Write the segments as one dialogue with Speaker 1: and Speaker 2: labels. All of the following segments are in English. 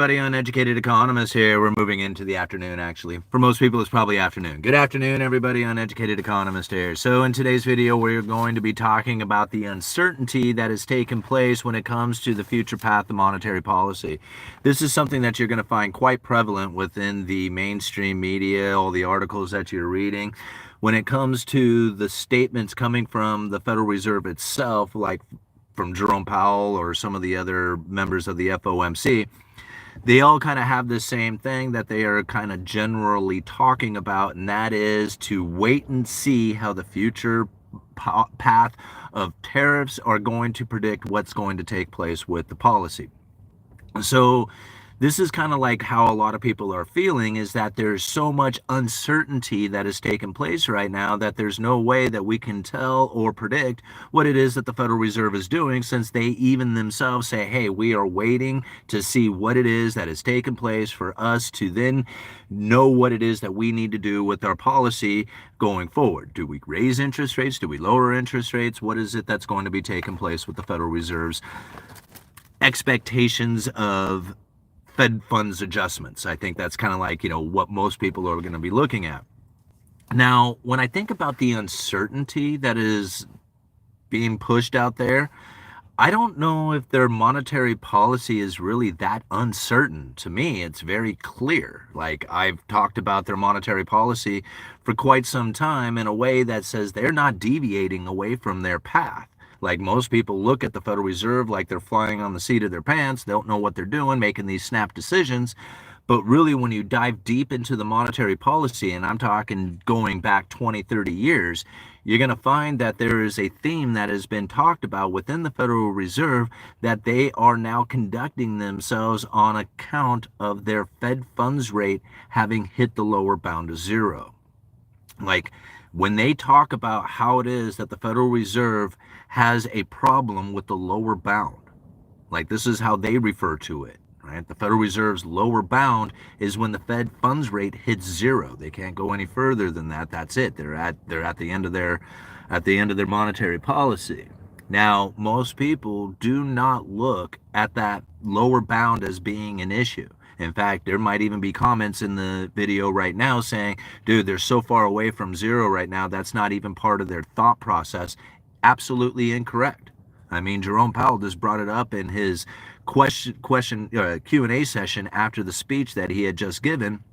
Speaker 1: Everybody, Uneducated Economist here. We're moving into the afternoon, actually. For most people, it's probably afternoon. Good afternoon, everybody. Uneducated Economist here. So in today's video, we're going to be talking about the uncertainty that has taken place when it comes to the future path of monetary policy. This is something that you're going to find quite prevalent within the mainstream media, all the articles that you're reading. When it comes to the statements coming from the Federal Reserve itself, like from Jerome Powell or some of the other members of the FOMC, they all kind of have the same thing that they are kind of generally talking about, and that is to wait and see how the future path of tariffs are going to predict what's going to take place with the policy. So this is kind of like how a lot of people are feeling, is that there's so much uncertainty that has taken place right now that there's no way that we can tell or predict what it is that the Federal Reserve is doing, since they even themselves say, hey, we are waiting to see what it is that has taken place for us to then know what it is that we need to do with our policy going forward. Do we raise interest rates? Do we lower interest rates? What is it that's going to be taking place with the Federal Reserve's expectations of Fed funds adjustments? I think that's kind of like, what most people are going to be looking at. Now, when I think about the uncertainty that is being pushed out there, I don't know if their monetary policy is really that uncertain. To me, it's very clear. Like, I've talked about their monetary policy for quite some time in a way that says they're not deviating away from their path. Like, most people look at the Federal Reserve like they're flying on the seat of their pants. They don't know what they're doing, making these snap decisions. But really, when you dive deep into the monetary policy, and I'm talking going back 20, 30 years, you're going to find that there is a theme that has been talked about within the Federal Reserve, that they are now conducting themselves on account of their Fed funds rate having hit the lower bound of zero. Like, when they talk about how it is that the Federal Reserve has a problem with the lower bound, like, this is how they refer to it, right? The Federal Reserve's lower bound is when the Fed funds rate hits zero. They can't go any further than that. That's it. They're at the end of their monetary policy. Now, most people do not look at that lower bound as being an issue. In fact, there might even be comments in the video right now saying, dude, they're so far away from zero right now, that's not even part of their thought process. Absolutely incorrect. I mean, Jerome Powell just brought it up in his Q&A session after the speech that he had just given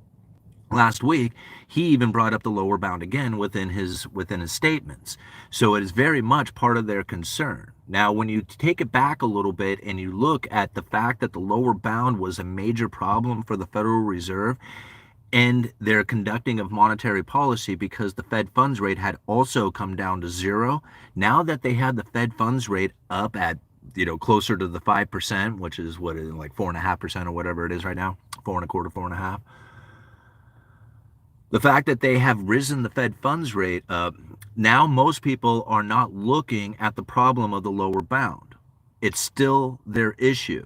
Speaker 1: last week. He even brought up the lower bound again within his statements. So it is very much part of their concern. Now, when you take it back a little bit and you look at the fact that the lower bound was a major problem for the Federal Reserve and their conducting of monetary policy, because the Fed funds rate had also come down to zero, now that they had the Fed funds rate up at, closer to the 5%, which is what is like 4.5% or whatever it is right now, 4.25%, 4.5%. The fact that they have risen the Fed funds rate up, now most people are not looking at the problem of the lower bound. It's still their issue.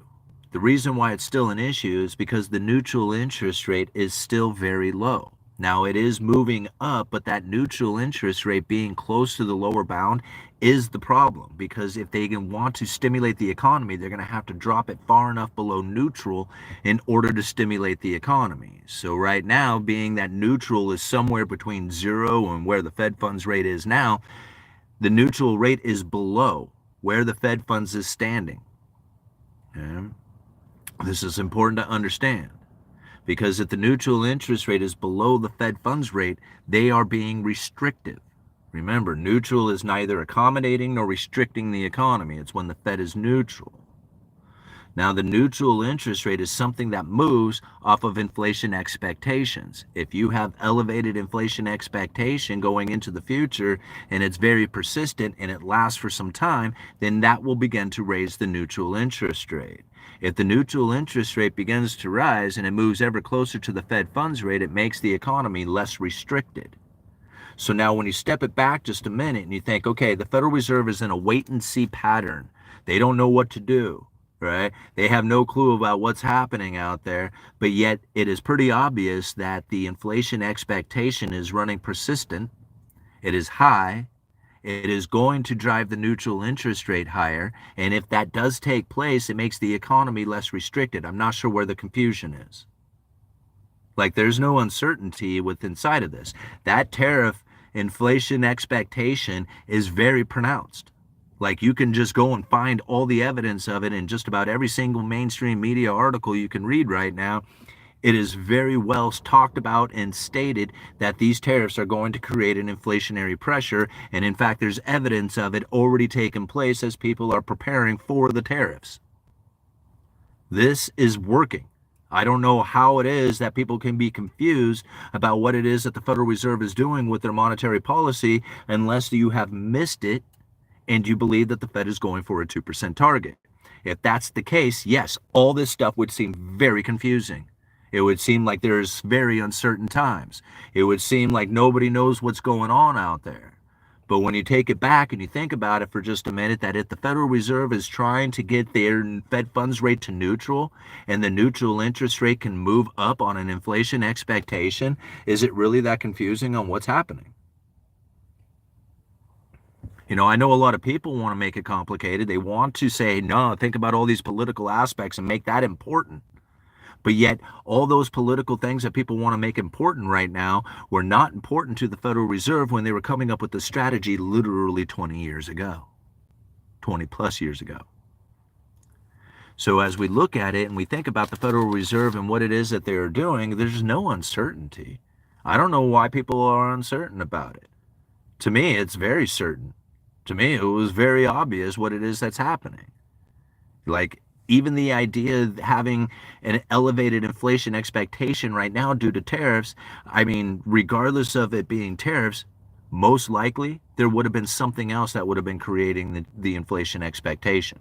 Speaker 1: The reason why it's still an issue is because the neutral interest rate is still very low. Now, it is moving up, but that neutral interest rate being close to the lower bound is the problem, because if they want to stimulate the economy, they're going to have to drop it far enough below neutral in order to stimulate the economy. So right now, being that neutral is somewhere between zero and where the Fed funds rate is now, the neutral rate is below where the Fed funds is standing. Okay? This is important to understand, because if the neutral interest rate is below the Fed funds rate, they are being restrictive. Remember, neutral is neither accommodating nor restricting the economy. It's when the Fed is neutral. Now, the neutral interest rate is something that moves off of inflation expectations. If you have elevated inflation expectation going into the future, and it's very persistent and it lasts for some time, then that will begin to raise the neutral interest rate. If the neutral interest rate begins to rise and it moves ever closer to the Fed funds rate, it makes the economy less restricted. So now when you step it back just a minute and you think, okay, the Federal Reserve is in a wait and see pattern. They don't know what to do, right? They have no clue about what's happening out there, but yet it is pretty obvious that the inflation expectation is running persistent. It is high, It is going to drive the neutral interest rate higher. And if that does take place, it makes the economy less restricted. I'm not sure where the confusion is. Like, there's no uncertainty with inside of this. That tariff inflation expectation is very pronounced. Like, you can just go and find all the evidence of it in just about every single mainstream media article you can read right now. It is very well talked about and stated that these tariffs are going to create an inflationary pressure. And in fact, there's evidence of it already taking place as people are preparing for the tariffs. This is working. I don't know how it is that people can be confused about what it is that the Federal Reserve is doing with their monetary policy unless you have missed it and you believe that the Fed is going for a 2% target. If that's the case, yes, all this stuff would seem very confusing. It would seem like there's very uncertain times. It would seem like nobody knows what's going on out there. But when you take it back and you think about it for just a minute, that if the Federal Reserve is trying to get their Fed funds rate to neutral and the neutral interest rate can move up on an inflation expectation, is it really that confusing on what's happening? You know, I know a lot of people want to make it complicated. They want to say, no, think about all these political aspects and make that important. But yet, all those political things that people want to make important right now were not important to the Federal Reserve when they were coming up with the strategy literally 20 years ago, 20 plus years ago. So as we look at it and we think about the Federal Reserve and what it is that they're doing, there's no uncertainty. I don't know why people are uncertain about it. To me, it's very certain. To me, it was very obvious what it is that's happening. Like, even the idea of having an elevated inflation expectation right now due to tariffs, I mean, regardless of it being tariffs, most likely there would have been something else that would have been creating the inflation expectation.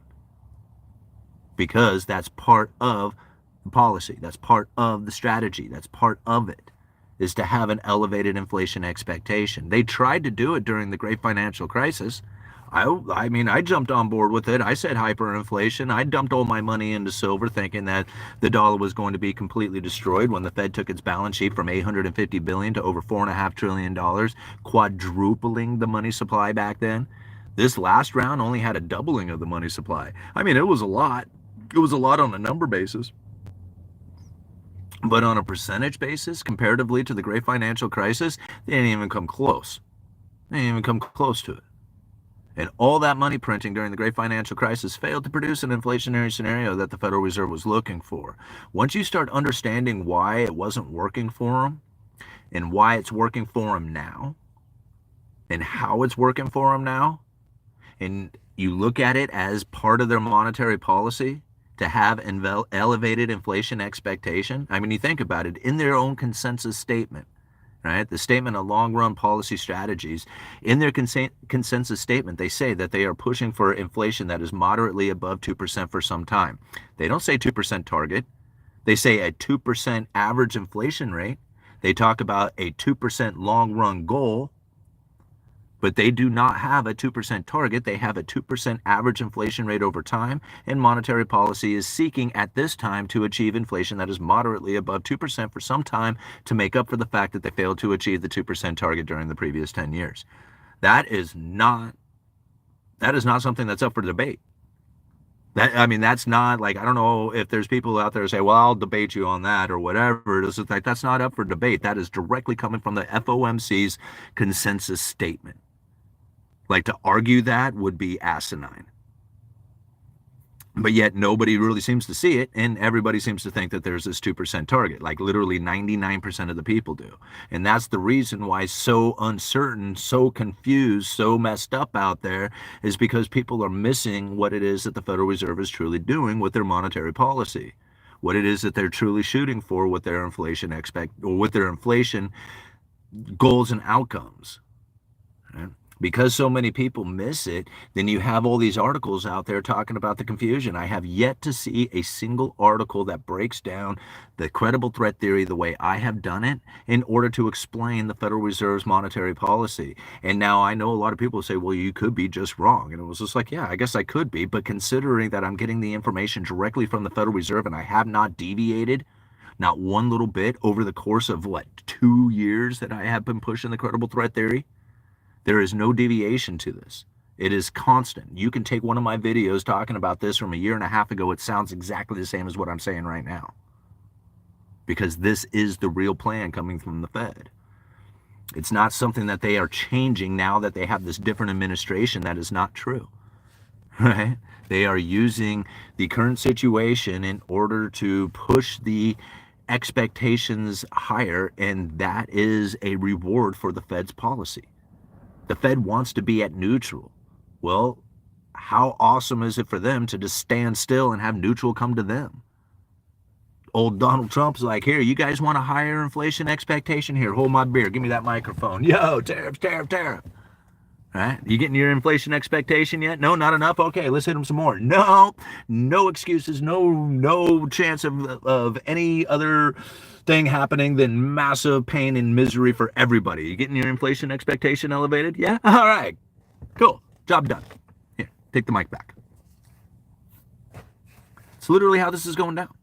Speaker 1: Because that's part of the policy, that's part of the strategy, that's part of it, is to have an elevated inflation expectation. They tried to do it during the great financial crisis. I mean, I jumped on board with it. I said hyperinflation. I dumped all my money into silver thinking that the dollar was going to be completely destroyed when the Fed took its balance sheet from $850 billion to over $4.5 trillion, quadrupling the money supply back then. This last round only had a doubling of the money supply. I mean, it was a lot. It was a lot on a number basis. But on a percentage basis, comparatively to the great financial crisis, they didn't even come close. They didn't even come close to it. And all that money printing during the great financial crisis failed to produce an inflationary scenario that the Federal Reserve was looking for. Once you start understanding why it wasn't working for them and why it's working for them now and how it's working for them now, and you look at it as part of their monetary policy to have an elevated inflation expectation. I mean, you think about it in their own consensus statement. Right? The statement of long-run policy strategies. In their consensus statement, they say that they are pushing for inflation that is moderately above 2% for some time. They don't say 2% target. They say a 2% average inflation rate. They talk about a 2% long-run goal, but they do not have a 2% target. They have a 2% average inflation rate over time, and monetary policy is seeking at this time to achieve inflation that is moderately above 2% for some time to make up for the fact that they failed to achieve the 2% target during the previous 10 years. That is not something that's up for debate. That's not like, I don't know if there's people out there who say, well, I'll debate you on that or whatever. It's like, that's not up for debate. That is directly coming from the FOMC's consensus statement. Like, to argue that would be asinine. But yet nobody really seems to see it, and everybody seems to think that there's this 2% target, like literally 99% of the people do. And that's the reason why so uncertain, so confused, so messed up out there, is because people are missing what it is that the Federal Reserve is truly doing with their monetary policy, what it is that they're truly shooting for with their inflation with their inflation goals and outcomes. Right? Because so many people miss it, then you have all these articles out there talking about the confusion. I have yet to see a single article that breaks down the credible threat theory the way I have done it in order to explain the Federal Reserve's monetary policy. And now I know a lot of people say, well, you could be just wrong. And it was just like, yeah, I guess I could be. But considering that I'm getting the information directly from the Federal Reserve and I have not deviated not one little bit over the course of, 2 years that I have been pushing the credible threat theory, There is no deviation to this. It is constant. You can take one of my videos talking about this from a year and a half ago. It sounds exactly the same as what I'm saying right now. Because this is the real plan coming from the Fed. It's not something that they are changing now that they have this different administration. That is not true. Right? They are using the current situation in order to push the expectations higher, and that is a reward for the Fed's policy. The Fed wants to be at neutral. Well, how awesome is it for them to just stand still and have neutral come to them? Old Donald Trump's like, here, you guys want a higher inflation expectation? Here, hold my beer. Give me that microphone. Yo, tariff, tariff, tariff. All right? You getting your inflation expectation yet? No, not enough? Okay, let's hit them some more. No, no excuses. No chance of any other thing happening than massive pain and misery for everybody. You getting your inflation expectation elevated? Yeah? All right. Cool. Job done. Here, take the mic back. It's literally how this is going down.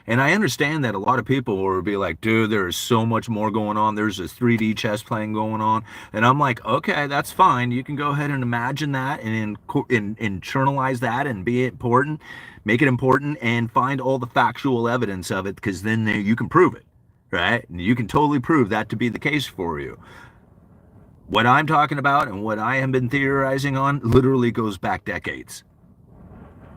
Speaker 1: And I understand that a lot of people will be like, dude, there is so much more going on. There's this 3D chess playing going on. And I'm like, okay, that's fine. You can go ahead and imagine that and internalize that and be important, make it important, and find all the factual evidence of it, because then you can prove it, right? And you can totally prove that to be the case for you. What I'm talking about and what I have been theorizing on literally goes back decades.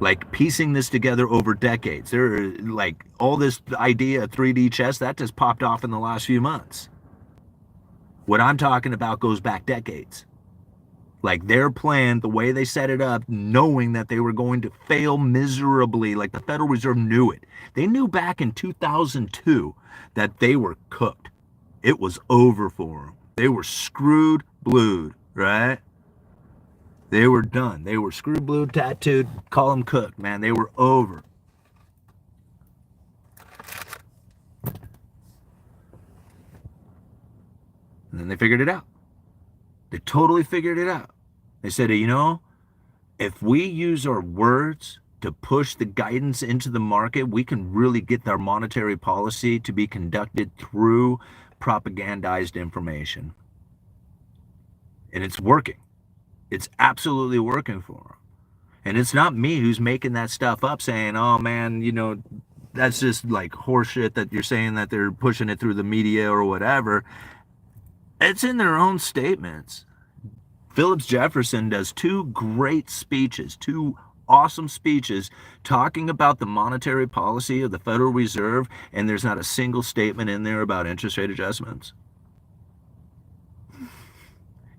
Speaker 1: Like piecing this together over decades. There, like all this idea of 3D chess, that just popped off in the last few months. What I'm talking about goes back decades. Like their plan, the way they set it up, knowing that they were going to fail miserably, like the Federal Reserve knew it. They knew back in 2002 that they were cooked. It was over for them. They were screwed, blued, right? They were done. They were screwed, blued, tattooed, call them cooked, man. They were over. And then they figured it out. They totally figured it out. They said, you know, if we use our words to push the guidance into the market, we can really get our monetary policy to be conducted through propagandized information. And it's working. It's absolutely working for them. And it's not me who's making that stuff up saying, oh man, you know, that's just like horseshit that you're saying that they're pushing it through the media or whatever. It's in their own statements. Phillips Jefferson does two great speeches, two awesome speeches talking about the monetary policy of the Federal Reserve, and there's not a single statement in there about interest rate adjustments.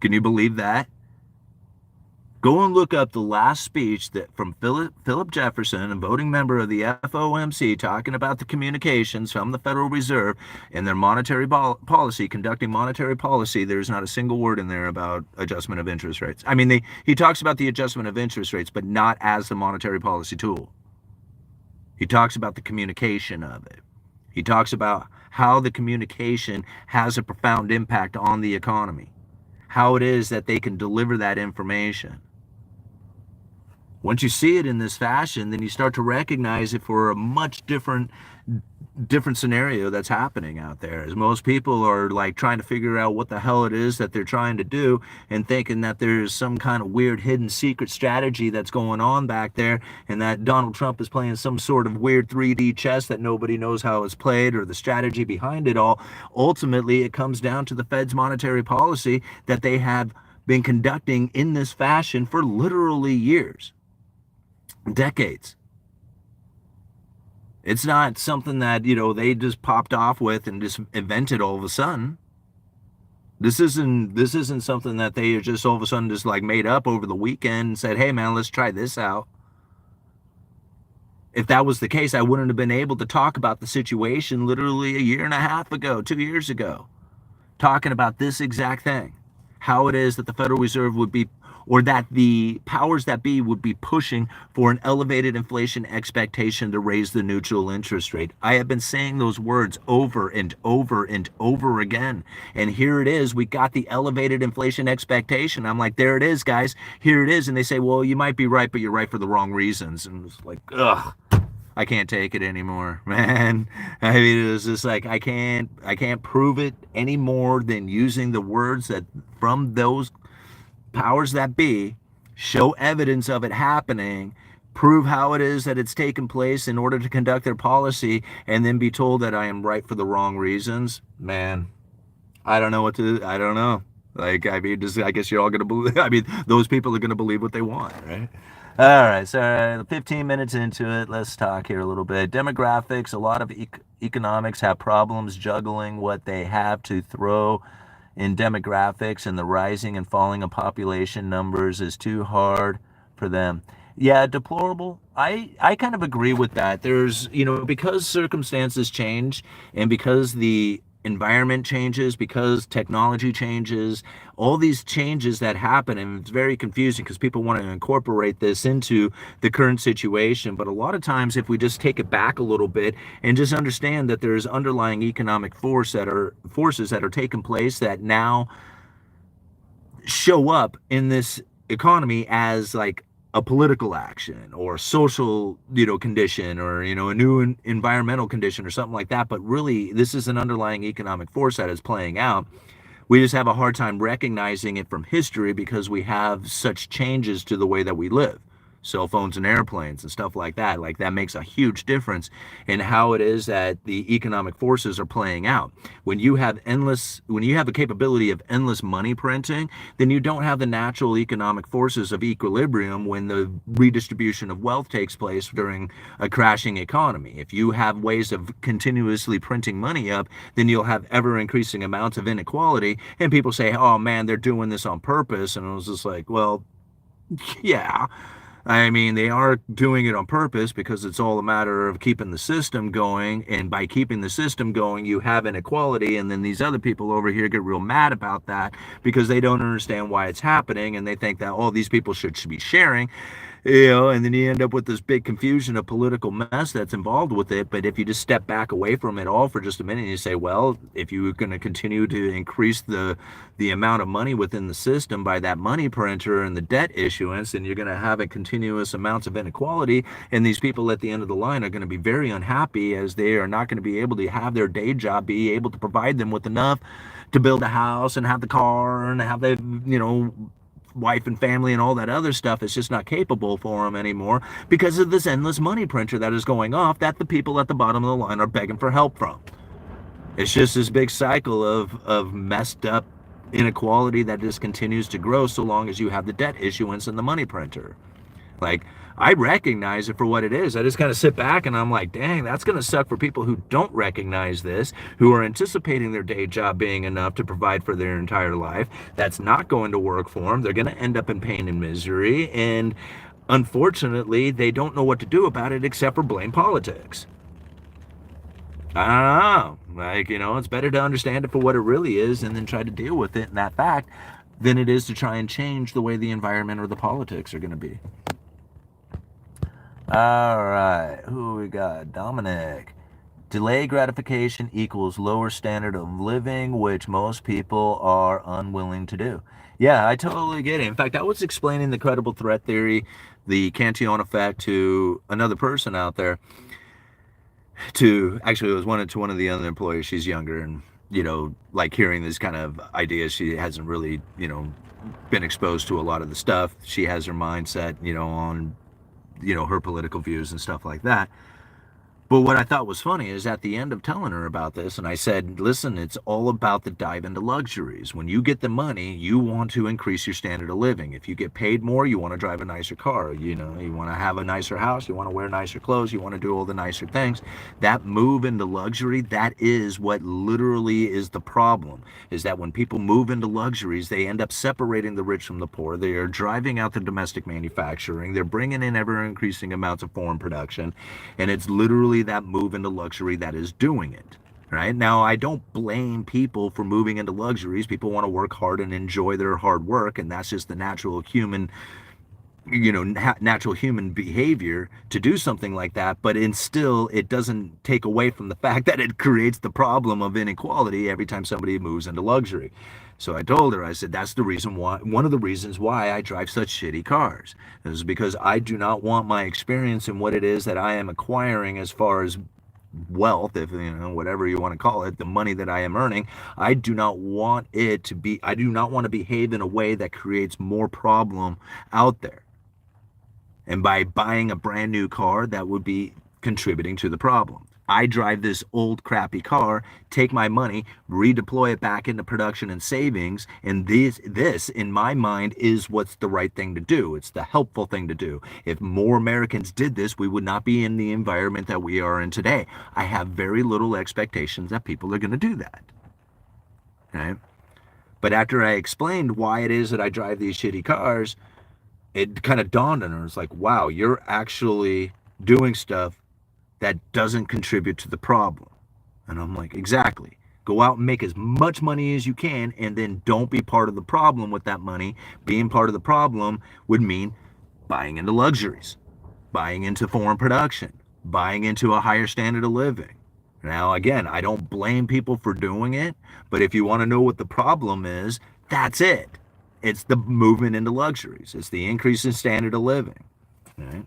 Speaker 1: Can you believe that? Go and look up the last speech that from Philip Jefferson, a voting member of the FOMC, talking about the communications from the Federal Reserve and their monetary policy, conducting monetary policy. There's not a single word in there about adjustment of interest rates. I mean, he talks about the adjustment of interest rates, but not as the monetary policy tool. He talks about the communication of it. He talks about how the communication has a profound impact on the economy, how it is that they can deliver that information. Once you see it in this fashion, then you start to recognize it for a much different scenario that's happening out there, as most people are like trying to figure out what the hell it is that they're trying to do and thinking that there's some kind of weird hidden secret strategy that's going on back there, and that Donald Trump is playing some sort of weird 3D chess that nobody knows how it's played or the strategy behind it all. Ultimately, it comes down to the Fed's monetary policy that they have been conducting in this fashion for literally years. Decades. It's not something that, you know, they just popped off with and just invented all of a sudden. This isn't something that they just all of a sudden just like made up over the weekend and said, hey man, let's try this out. If that was the case, I wouldn't have been able to talk about the situation literally a year and a half ago, 2 years ago, talking about this exact thing, how it is that the Federal Reserve would be, or that the powers that be would be pushing for an elevated inflation expectation to raise the neutral interest rate. I have been saying those words over and over and over again. And here it is. We got the elevated inflation expectation. I'm like, there it is, guys. Here it is. And they say, well, you might be right, but you're right for the wrong reasons. And it's like, ugh, I can't take it anymore, man. I mean, it was just like, I can't prove it any more than using the words that from those powers that be show evidence of it happening, prove how it is that it's taken place in order to conduct their policy, and then be told that I am right for the wrong reasons, man, I don't know what to, I don't know. Like, I mean, just, I guess you're all going to believe, I mean, those people are going to believe what they want, right? All right, so 15 minutes into it, let's talk here a little bit. Demographics, a lot of economics have problems juggling what they have to throw in demographics, and the rising and falling of population numbers is too hard for them. Yeah, deplorable. I kind of agree with that. There's, because circumstances change and because the environment changes, because technology changes, all these changes that happen, and it's very confusing because people want to incorporate this into the current situation. But a lot of times, if we just take it back a little bit and just understand that there's underlying economic forces that are taking place that now show up in this economy as like a political action or a social, condition, or, a new environmental condition or something like that. But really, this is an underlying economic force that is playing out. We just have a hard time recognizing it from history because we have such changes to the way that we live. Cell phones and airplanes and stuff like that. Like, that makes a huge difference in how it is that the economic forces are playing out. When you have a capability of endless money printing, then you don't have the natural economic forces of equilibrium when the redistribution of wealth takes place during a crashing economy. If you have ways of continuously printing money up, then you'll have ever increasing amounts of inequality. And people say, oh man, they're doing this on purpose. And I was just like, well, yeah. I mean, they are doing it on purpose because it's all a matter of keeping the system going. And by keeping the system going, you have inequality. And then these other people over here get real mad about that because they don't understand why it's happening. And they think that all these people should be sharing. And then you end up with this big confusion of political mess that's involved with it. But if you just step back away from it all for just a minute and you say, well, if you're going to continue to increase the amount of money within the system by that money printer and the debt issuance, then you're going to have a continuous amounts of inequality. And these people at the end of the line are going to be very unhappy as they are not going to be able to have their day job be able to provide them with enough to build a house and have the car and have the, wife and family and all that other stuff. Is just not capable for them anymore because of this endless money printer that is going off that the people at the bottom of the line are begging for help from. It's just this big cycle of messed up inequality that just continues to grow so long as you have the debt issuance and the money printer. Like, I recognize it for what it is. I just kind of sit back and I'm like, dang, that's going to suck for people who don't recognize this, who are anticipating their day job being enough to provide for their entire life. That's not going to work for them. They're going to end up in pain and misery. And unfortunately, they don't know what to do about it except for blame politics. I don't know. Like, it's better to understand it for what it really is and then try to deal with it in that fact than it is to try and change the way the environment or the politics are going to be. All right, who we got? Dominic. Delayed gratification equals lower standard of living, which most people are unwilling to do. Yeah, I totally get it. In fact, I was explaining the credible threat theory, the Cantillon effect, to another person out there. It was one of the other employees. She's younger, and like hearing these kind of ideas, she hasn't really been exposed to a lot of the stuff. She has her mindset on her political views and stuff like that. But what I thought was funny is at the end of telling her about this, and I said, listen, it's all about the dive into luxuries. When you get the money, you want to increase your standard of living. If you get paid more, you want to drive a nicer car. You want to have a nicer house. You want to wear nicer clothes. You want to do all the nicer things. That move into luxury, that is what literally is the problem, is that when people move into luxuries, they end up separating the rich from the poor. They are driving out the domestic manufacturing. They're bringing in ever increasing amounts of foreign production. And it's literally that move into luxury that is doing it. Right now, I don't blame people for moving into luxuries. People want to work hard and enjoy their hard work, and that's just the natural human behavior to do something like that. But it doesn't take away from the fact that it creates the problem of inequality every time somebody moves into luxury. So I told her, I said, that's the reason why, one of the reasons why I drive such shitty cars is because I do not want my experience in what it is that I am acquiring as far as wealth, if you know, whatever you want to call it, the money that I am earning, I do not want to behave in a way that creates more problem out there. And by buying a brand new car, that would be contributing to the problem. I drive this old crappy car, take my money, redeploy it back into production and savings, and this in my mind is what's the right thing to do. It's the helpful thing to do. If more Americans did this, we would not be in the environment that we are in today. I have very little expectations that people are going to do that. Okay? But after I explained why it is that I drive these shitty cars, it kind of dawned on her. It's like, wow, you're actually doing stuff that doesn't contribute to the problem. And I'm like, exactly. Go out and make as much money as you can, and then don't be part of the problem with that money. Being part of the problem would mean buying into luxuries, buying into foreign production, buying into a higher standard of living. Now, again, I don't blame people for doing it, but if you want to know what the problem is, that's it. It's the movement into luxuries. It's the increase in standard of living. Right?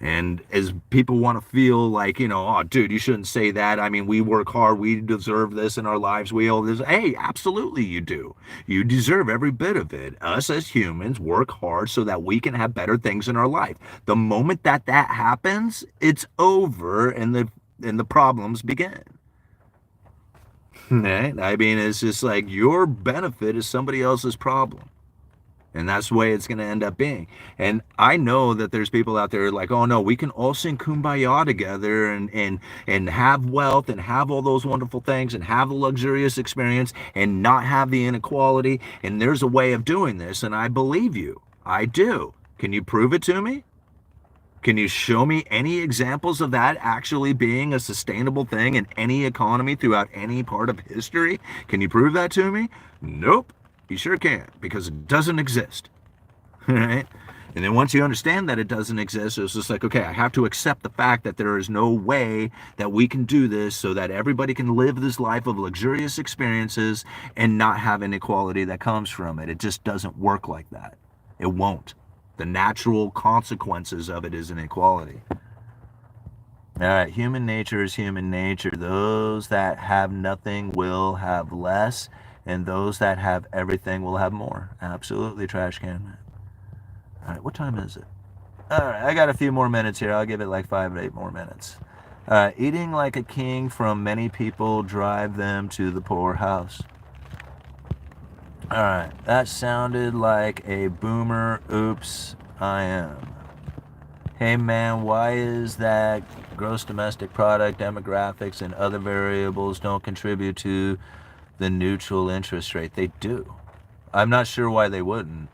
Speaker 1: And as people want to feel like, you know, oh, dude, you shouldn't say that. I mean, we work hard. We deserve this in our lives. We all this. Hey, absolutely you do. You deserve every bit of it. Us as humans work hard so that we can have better things in our life. The moment that happens, it's over and the problems begin. Right? I mean, it's just like your benefit is somebody else's problem. And that's the way it's going to end up being. And I know that there's people out there like, oh no, we can all sing Kumbaya together and have wealth and have all those wonderful things and have a luxurious experience and not have the inequality. And there's a way of doing this. And I believe you. I do. Can you prove it to me? Can you show me any examples of that actually being a sustainable thing in any economy throughout any part of history? Can you prove that to me? Nope. You sure can't, because it doesn't exist. Right? And then once you understand that it doesn't exist, it's just like, okay, I have to accept the fact that there is no way that we can do this so that everybody can live this life of luxurious experiences and not have inequality that comes from it. It just doesn't work like that. It won't. The natural consequences of it is inequality. All right, human nature is human nature. Those that have nothing will have less, and those that have everything will have more. Absolutely, trash can man. All right, what time is it? All right, I got a few more minutes here. I'll give it like 5 or 8 more minutes. Eating like a king from many people drive them to the poorhouse. All right, that sounded like a boomer. Oops, I am. Hey man, why is that gross domestic product, demographics, and other variables don't contribute to the neutral interest rate? They do. I'm not sure why they wouldn't.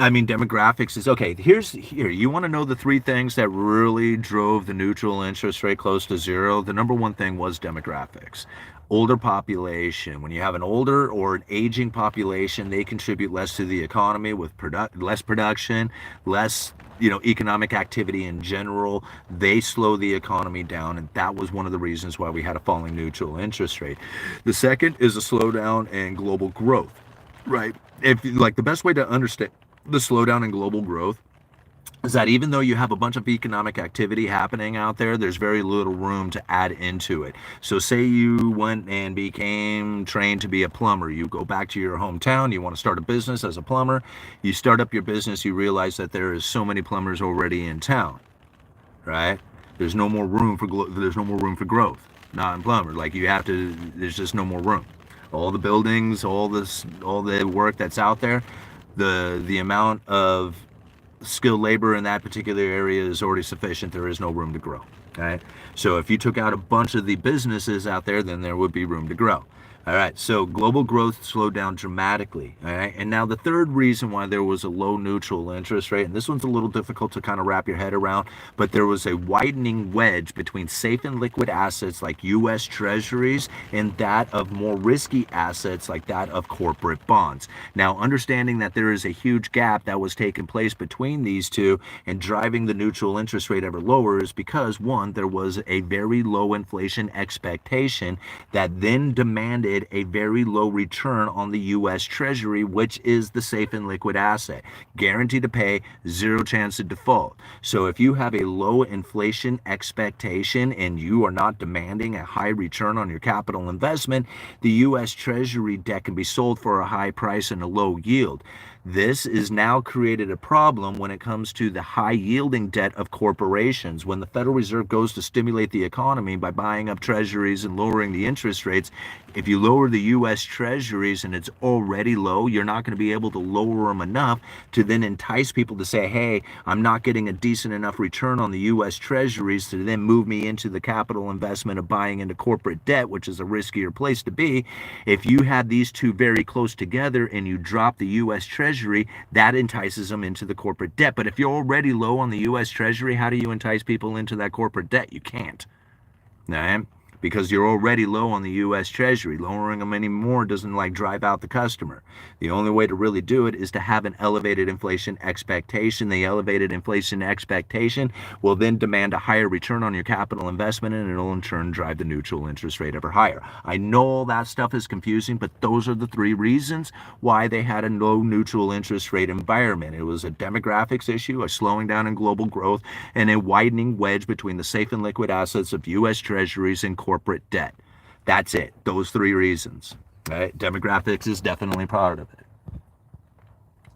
Speaker 1: I mean, demographics is okay. Here, you want to know the 3 things that really drove the neutral interest rate close to zero? The number 1 thing was demographics. Older population. When you have an older or an aging population, they contribute less to the economy with less production, less economic activity in general. They slow the economy down, and that was one of the reasons why we had a falling neutral interest rate. The second is a slowdown in global growth, right? If like the best way to understand the slowdown in global growth is that even though you have a bunch of economic activity happening out there, there's very little room to add into it. So say you went and became trained to be a plumber. You go back to your hometown, you want to start a business as a plumber. You start up your business, you realize that there is so many plumbers already in town, right? There's no more room for growth. Not in plumber. Like there's just no more room. All the buildings, all the work that's out there, the amount of skilled labor in that particular area is already sufficient. There is no room to grow. Okay, so if you took out a bunch of the businesses out there, then there would be room to grow. All right, so global growth slowed down dramatically. All right, and now the third reason why there was a low neutral interest rate, and this one's a little difficult to kind of wrap your head around, but there was a widening wedge between safe and liquid assets like U.S. Treasuries and that of more risky assets like that of corporate bonds. Now, understanding that there is a huge gap that was taking place between these two and driving the neutral interest rate ever lower is because, one, there was a very low inflation expectation that then demanded provided a very low return on the U.S. Treasury, which is the safe and liquid asset. Guaranteed to pay, zero chance of default. So if you have a low inflation expectation and you are not demanding a high return on your capital investment, the U.S. Treasury debt can be sold for a high price and a low yield. This has now created a problem when it comes to the high yielding debt of corporations. When the Federal Reserve goes to stimulate the economy by buying up treasuries and lowering the interest rates, if you lower the U.S. treasuries and it's already low, you're not going to be able to lower them enough to then entice people to say, hey, I'm not getting a decent enough return on the U.S. treasuries to then move me into the capital investment of buying into corporate debt, which is a riskier place to be. If you had these two very close together and you drop the U.S. treasury, that entices them into the corporate debt. But if you're already low on the U.S. treasury, how do you entice people into that corporate debt? You can't. All right? Because you're already low on the U.S. Treasury. Lowering them anymore doesn't drive out the customer. The only way to really do it is to have an elevated inflation expectation. The elevated inflation expectation will then demand a higher return on your capital investment, and it'll in turn drive the neutral interest rate ever higher. I know all that stuff is confusing, but those are the three reasons why they had a low neutral interest rate environment. It was a demographics issue, a slowing down in global growth, and a widening wedge between the safe and liquid assets of U.S. Treasuries and corporate debt. That's it. Those three reasons. Right? Demographics is definitely part of it.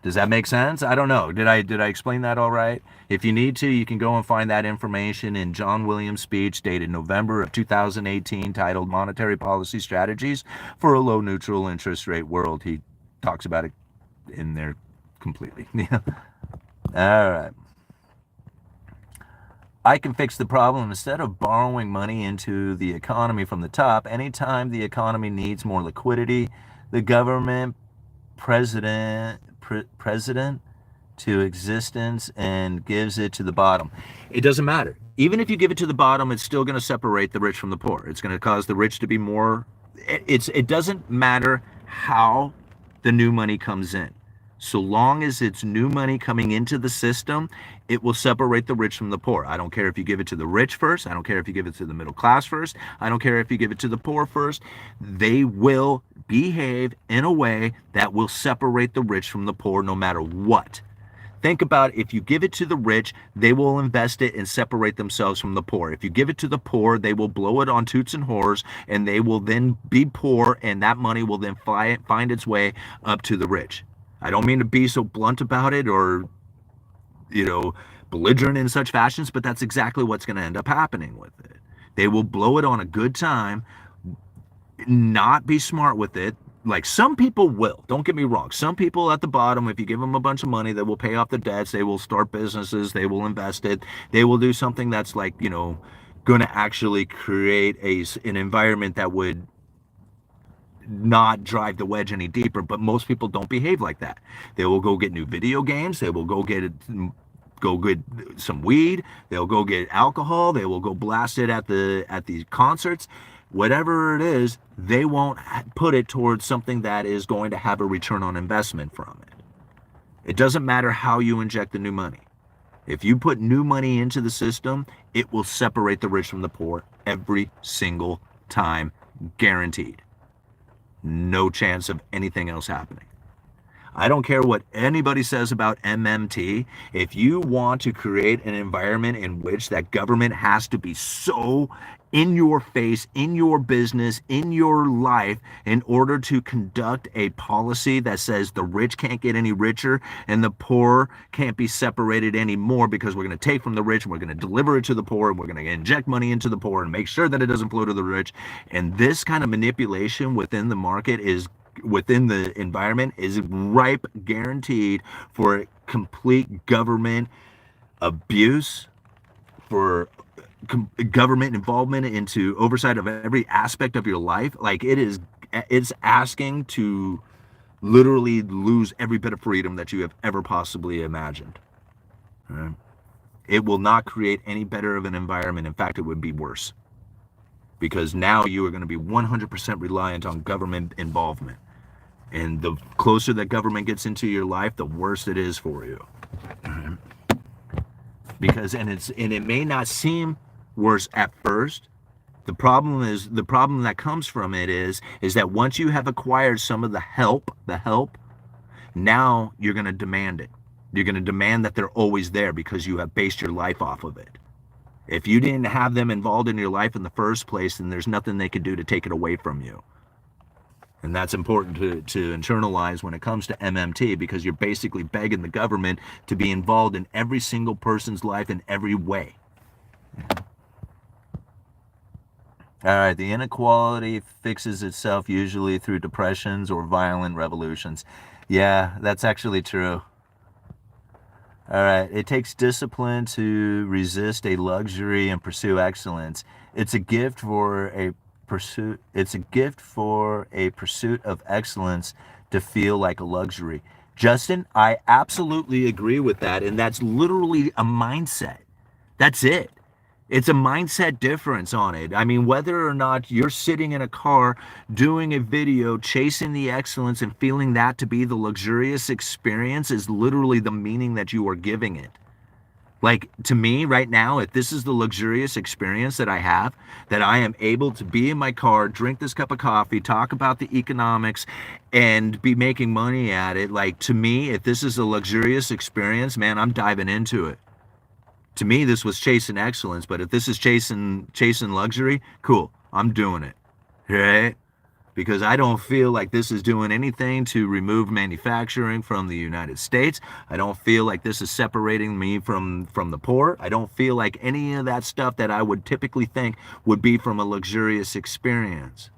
Speaker 1: Does that make sense? I don't know. Did I explain that all right? If you need to, you can go and find that information in John Williams' speech dated November of 2018 titled Monetary Policy Strategies for a Low Neutral Interest Rate World. He talks about it in there completely. All right. I can fix the problem. Instead of borrowing money into the economy from the top, anytime the economy needs more liquidity, the government, president to existence and gives it to the bottom. It doesn't matter. Even if you give it to the bottom, it's still going to separate the rich from the poor. It's going to cause the rich to be more. It doesn't matter how the new money comes in. So long as it's new money coming into the system, it will separate the rich from the poor. I don't care if you give it to the rich first. I don't care if you give it to the middle class first. I don't care if you give it to the poor first. They will behave in a way that will separate the rich from the poor no matter what. Think about if you give it to the rich, they will invest it and separate themselves from the poor. If you give it to the poor, they will blow it on toots and whores, and they will then be poor, and that money will then find its way up to the rich. I don't mean to be so blunt about it or, belligerent in such fashions, but that's exactly what's going to end up happening with it. They will blow it on a good time, not be smart with it. Like some people will, don't get me wrong. Some people at the bottom, if you give them a bunch of money, they will pay off their debts. They will start businesses. They will invest it. They will do something that's going to actually create an environment that would not drive the wedge any deeper. But most people don't behave like that. They will go get new video games. They will go get some weed. They'll go get alcohol. They will go blast it at the concerts. Whatever it is, they won't put it towards something that is going to have a return on investment from it. It doesn't matter how you inject the new money. If you put new money into the system, it will separate the rich from the poor every single time, guaranteed. No chance of anything else happening. I don't care what anybody says about MMT. If you want to create an environment in which that government has to be so in your face, in your business, in your life, in order to conduct a policy that says the rich can't get any richer and the poor can't be separated anymore because we're going to take from the rich and we're going to deliver it to the poor and we're going to inject money into the poor and make sure that it doesn't flow to the rich. And this kind of manipulation within the market within the environment is ripe, guaranteed for complete government abuse, for government involvement into oversight of every aspect of your life. It's asking to literally lose every bit of freedom that you have ever possibly imagined. Right? It will not create any better of an environment. In fact, it would be worse, because now you are going to be 100% reliant on government involvement. And the closer that government gets into your life, the worse it is for you. Right? Because it may not seem worse at first, The problem that comes from it is that once you have acquired some of the help, now you're going to demand it. You're going to demand that they're always there because you have based your life off of it. If you didn't have them involved in your life in the first place, then there's nothing they can do to take it away from you. And that's important to internalize when it comes to MMT, because you're basically begging the government to be involved in every single person's life in every way. All right, the inequality fixes itself usually through depressions or violent revolutions. Yeah, that's actually true. All right, it takes discipline to resist a luxury and pursue excellence. It's a gift for a pursuit. It's a gift for a pursuit of excellence to feel like a luxury. Justin, I absolutely agree with that, and that's literally a mindset. That's it. It's a mindset difference on it. I mean, whether or not you're sitting in a car doing a video, chasing the excellence and feeling that to be the luxurious experience is literally the meaning that you are giving it. Like, to me right now, if this is the luxurious experience that I have, that I am able to be in my car, drink this cup of coffee, talk about the economics, and be making money at it, like, to me, if this is a luxurious experience, man, I'm diving into it. To me, this was chasing excellence, but if this is chasing luxury, cool, I'm doing it, right? Because I don't feel like this is doing anything to remove manufacturing from the United States. I don't feel like this is separating me from the poor. I don't feel like any of that stuff that I would typically think would be from a luxurious experience.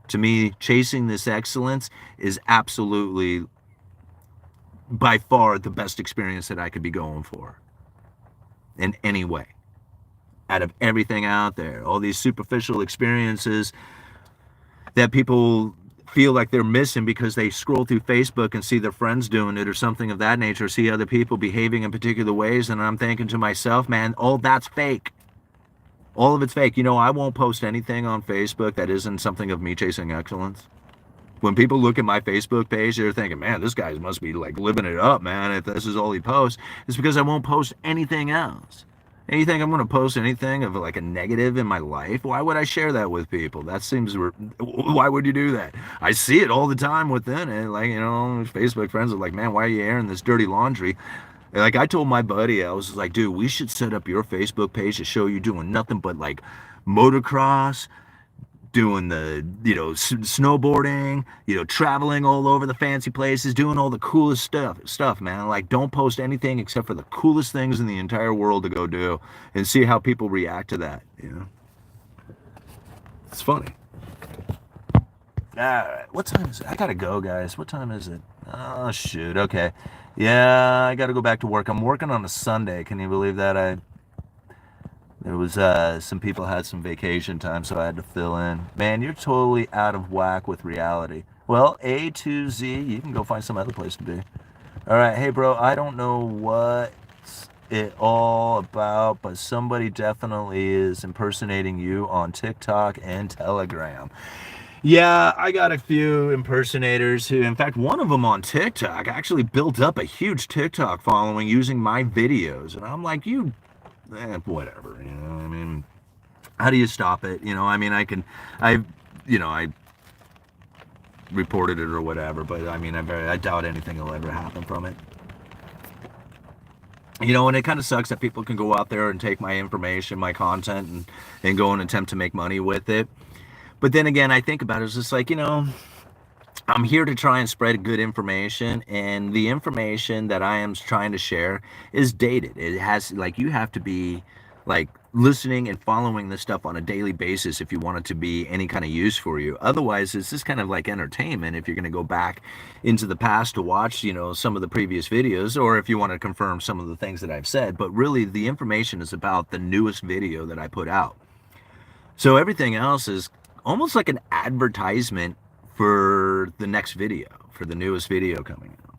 Speaker 1: To me, chasing this excellence is absolutely, by far, the best experience that I could be going for. In any way, out of everything out there, all these superficial experiences that people feel like they're missing because they scroll through Facebook and see their friends doing it or something of that nature, see other people behaving in particular ways, and I'm thinking to myself, man, all that's fake. All of it's fake. You know, I won't post anything on Facebook that isn't something of me chasing excellence. When people look at my Facebook page, they're thinking, man, this guy must be like living it up, man, if this is all he posts. It's because I won't post anything else. And you think I'm going to post anything of like a negative in my life? Why would I share that with people? That seems, why would you do that? I see it all the time within it. Like, you know, Facebook friends are like, man, why are you airing this dirty laundry? Like, I told my buddy, I was like, dude, we should set up your Facebook page to show you doing nothing but like motocross, doing the, you know, snowboarding, you know, traveling all over the fancy places, doing all the coolest stuff, man. Like, don't post anything except for the coolest things in the entire world to go do, and see how people react to that, you know. It's funny. All right, what time is it? I gotta go, guys. What time is it? Oh, shoot. Okay. Yeah, I gotta go back to work. I'm working on a Sunday. Can you believe that? There was some people had some vacation time, so I had to fill in. Man, you're totally out of whack with reality. Well, A to Z, you can go find some other place to be. All right, hey, bro, I don't know what it all about, but somebody definitely is impersonating you on TikTok and Telegram. Yeah, I got a few impersonators who, in fact, one of them on TikTok actually built up a huge TikTok following using my videos. And I'm like, whatever, you know, I mean, how do you stop it? You know, I mean, I reported it or whatever, but I mean, I doubt anything will ever happen from it. You know, and it kind of sucks that people can go out there and take my information, my content, and go and attempt to make money with it. But then again, I think about it, it's just like, you know, I'm here to try and spread good information, and the information that I am trying to share is dated. It has, like, you have to be like listening and following this stuff on a daily basis if you want it to be any kind of use for you. Otherwise, it's just kind of like entertainment if you're going to go back into the past to watch, you know, some of the previous videos, or if you want to confirm some of the things that I've said. But really, the information is about the newest video that I put out. So everything else is almost like an advertisement for the next video, for the newest video coming out.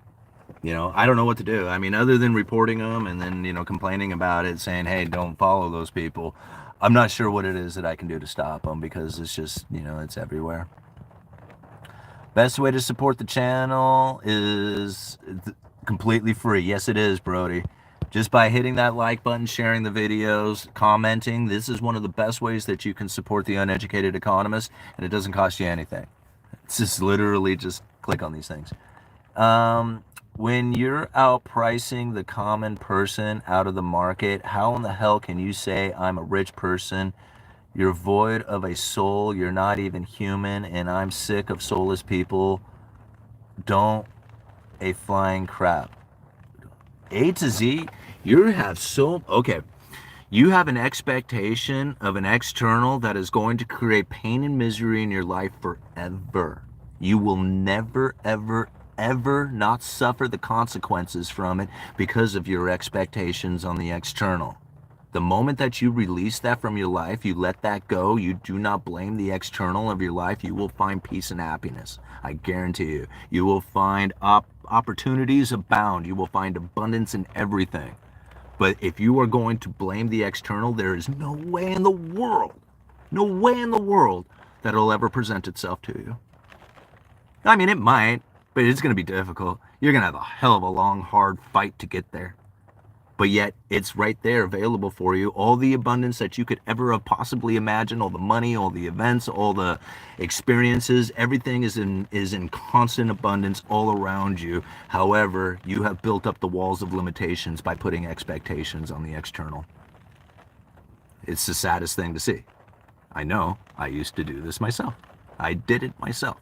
Speaker 1: You know, I don't know what to do. I mean, other than reporting them and then, you know, complaining about it, saying, hey, don't follow those people, I'm not sure what it is that I can do to stop them, because it's just, you know, it's everywhere. Best way to support the channel is completely free. Yes, it is, Brody. Just by hitting that like button, sharing the videos, commenting, this is one of the best ways that you can support the Uneducated Economist, and it doesn't cost you anything. It's just literally just click on these things. When you're outpricing the common person out of the market, how in the hell can you say I'm a rich person? You're void of a soul. You're not even human, and I'm sick of soulless people. Don't a flying crap. A to Z, you have okay. You have an expectation of an external that is going to create pain and misery in your life forever. You will never, ever, ever not suffer the consequences from it because of your expectations on the external. The moment that you release that from your life, you let that go, you do not blame the external of your life, you will find peace and happiness. I guarantee you. You will find opportunities abound. You will find abundance in everything. But if you are going to blame the external, there is no way in the world that it'll ever present itself to you. I mean, it might, but it's going to be difficult. You're going to have a hell of a long, hard fight to get there. But yet, it's right there available for you. All the abundance that you could ever have possibly imagined, all the money, all the events, all the experiences, everything is in constant abundance all around you. However, you have built up the walls of limitations by putting expectations on the external. It's the saddest thing to see. I know, I used to do this myself. I did it myself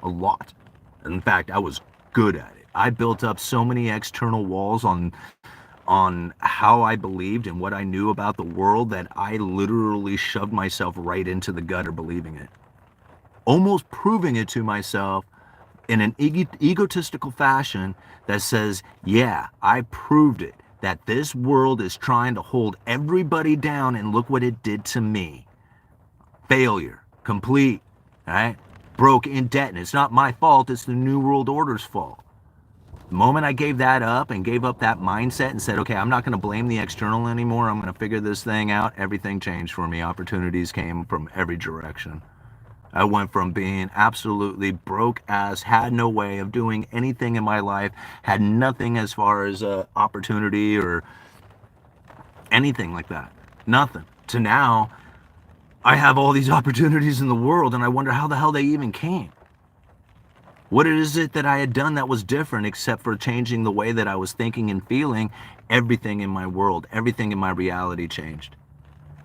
Speaker 1: a lot. In fact, I was good at it. I built up so many external walls on how I believed and what I knew about the world that I literally shoved myself right into the gutter believing it. Almost proving it to myself in an egotistical fashion that says, yeah, I proved it, that this world is trying to hold everybody down and look what it did to me. Failure, complete, right? Broke, in debt, and it's not my fault, it's the New World Order's fault. The moment I gave that up and gave up that mindset and said, okay, I'm not going to blame the external anymore, I'm going to figure this thing out, everything changed for me. Opportunities came from every direction. I went from being absolutely broke ass, had no way of doing anything in my life, had nothing as far as opportunity or anything like that. Nothing. To now, I have all these opportunities in the world and I wonder how the hell they even came. What is it that I had done that was different except for changing the way that I was thinking and feeling? Everything in my world, everything in my reality changed.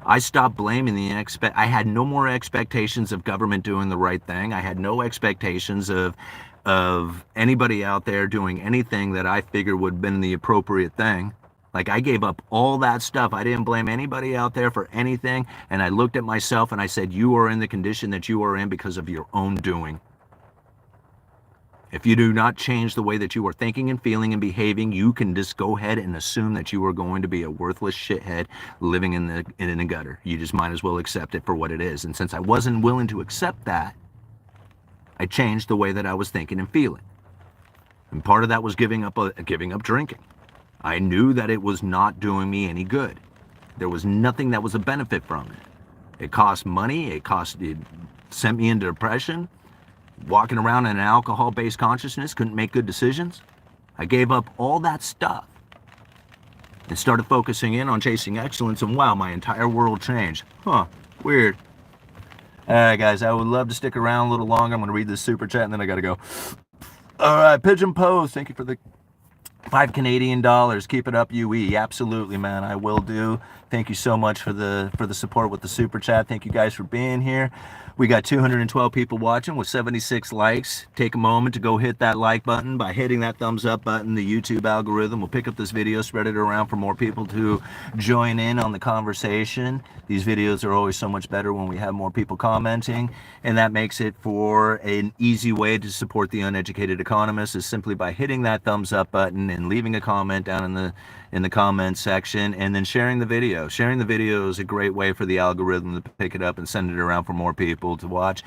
Speaker 1: I stopped blaming I had no more expectations of government doing the right thing. I had no expectations of anybody out there doing anything that I figured would have been the appropriate thing. Like, I gave up all that stuff. I didn't blame anybody out there for anything. And I looked at myself and I said, you are in the condition that you are in because of your own doing. If you do not change the way that you are thinking and feeling and behaving, you can just go ahead and assume that you are going to be a worthless shithead living in the gutter. You just might as well accept it for what it is. And since I wasn't willing to accept that, I changed the way that I was thinking and feeling. And part of that was giving up drinking. I knew that it was not doing me any good. There was nothing that was a benefit from it. It cost money. It sent me into depression. Walking around in an alcohol-based consciousness, couldn't make good decisions. I gave up all that stuff and started focusing in on chasing excellence, and wow, my entire world changed. Huh, weird. All right, guys, I would love to stick around a little longer. I'm going to read this super chat, and then I got to go. All right, Pigeon Pose, thank you for the $5 Canadian. Keep it up, UE. Absolutely, man, I will do. Thank you so much for the support with the super chat. Thank you guys for being here. We got 212 people watching with 76 likes. Take a moment to go hit that like button. By hitting that thumbs up button, the YouTube algorithm will pick up this video, spread it around for more people to join in on the conversation. These videos are always so much better when we have more people commenting, and that makes it for an easy way to support the Uneducated Economist is simply by hitting that thumbs up button and leaving a comment down in the comments section, and then sharing the video. Sharing the video is a great way for the algorithm to pick it up and send it around for more people to watch.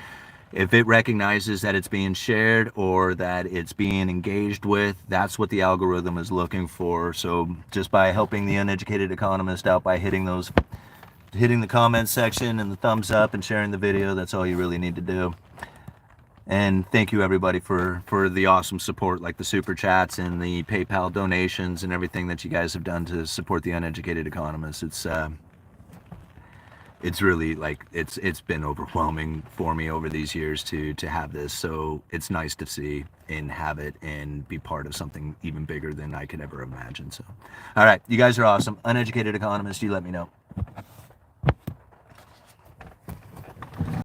Speaker 1: If it recognizes that it's being shared or that it's being engaged with, that's what the algorithm is looking for. So just by helping the Uneducated Economist out by hitting the comment section and the thumbs up and sharing the video, that's all you really need to do. And thank you everybody for the awesome support, like the super chats and the PayPal donations and everything that you guys have done to support the Uneducated Economist. It's really like it's been overwhelming for me over these years to have this. So it's nice to see and have it and be part of something even bigger than I could ever imagine. So, all right, you guys are awesome. Uneducated Economist, you let me know.